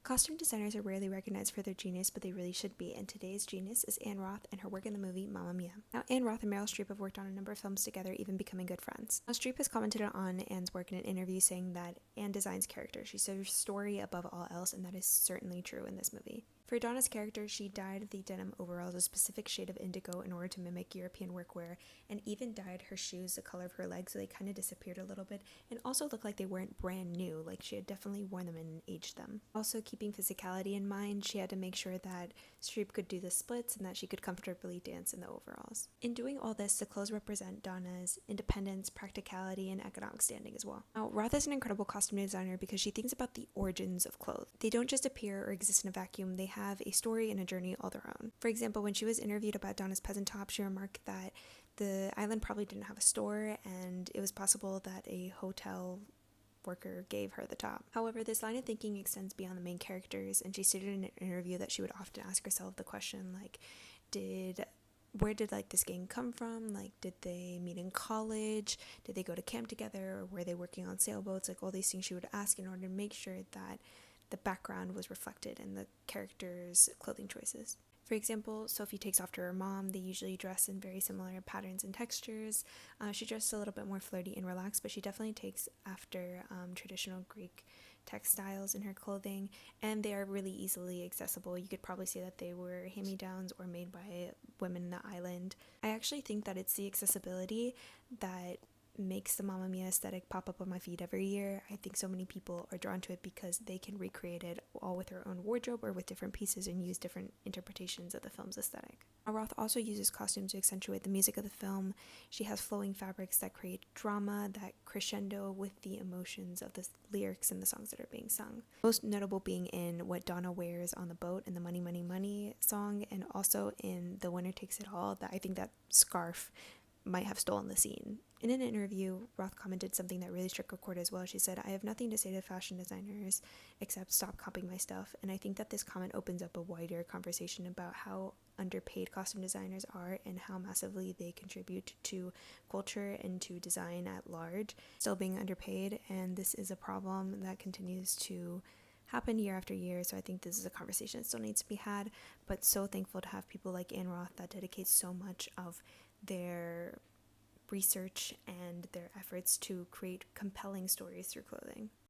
Costume designers are rarely recognized for their genius, but they really should be, and today's genius is Anne Roth and her work in the movie Mamma Mia. Now, Anne Roth and Meryl Streep have worked on a number of films together, even becoming good friends. Now, Streep has commented on Anne's work in an interview, saying that Anne designs characters. She serves story above all else, and that is certainly true in this movie. For Donna's character, she dyed the denim overalls a specific shade of indigo in order to mimic European workwear, and even dyed her shoes the color of her legs so they kind of disappeared a little bit, and also looked like they weren't brand new, like she had definitely worn them and aged them. Also, keeping physicality in mind, she had to make sure that Streep could do the splits and that she could comfortably dance in the overalls. In doing all this, the clothes represent Donna's independence, practicality, and economic standing as well. Now, Roth is an incredible costume designer because she thinks about the origins of clothes. They don't just appear or exist in a vacuum, they have a story and a journey all their own. For example, when she was interviewed about Donna's peasant top, she remarked that the island probably didn't have a store, and it was possible that a hotel worker gave her the top. However, this line of thinking extends beyond the main characters, and she stated in an interview that she would often ask herself the question, like, where did like this gang come from? Like, did they meet in college? Did they go to camp together? Or were they working on sailboats? Like, all these things she would ask in order to make sure that the background was reflected in the characters' clothing choices. For example, Sophie takes after her mom. They usually dress in very similar patterns and textures. She dresses a little bit more flirty and relaxed, but she definitely takes after traditional Greek textiles in her clothing, and they are really easily accessible. You could probably say that they were hand-me-downs or made by women in the island. I actually think that it's the accessibility that makes the Mamma Mia aesthetic pop up on my feed every year. I think so many people are drawn to it because they can recreate it all with their own wardrobe or with different pieces and use different interpretations of the film's aesthetic. Roth also uses costumes to accentuate the music of the film. She has flowing fabrics that create drama, that crescendo with the emotions of the lyrics and the songs that are being sung. Most notable being in what Donna wears on the boat in the Money Money Money song, and also in The Winner Takes It All. That I think that scarf might have stolen the scene. In an interview, Roth commented something that really struck a chord as well. She said, "I have nothing to say to fashion designers except stop copying my stuff." And I think that this comment opens up a wider conversation about how underpaid costume designers are and how massively they contribute to culture and to design at large, still being underpaid. And this is a problem that continues to happen year after year, so I think this is a conversation that still needs to be had, but so thankful to have people like Anne Roth that dedicate so much of their research and their efforts to create compelling stories through clothing.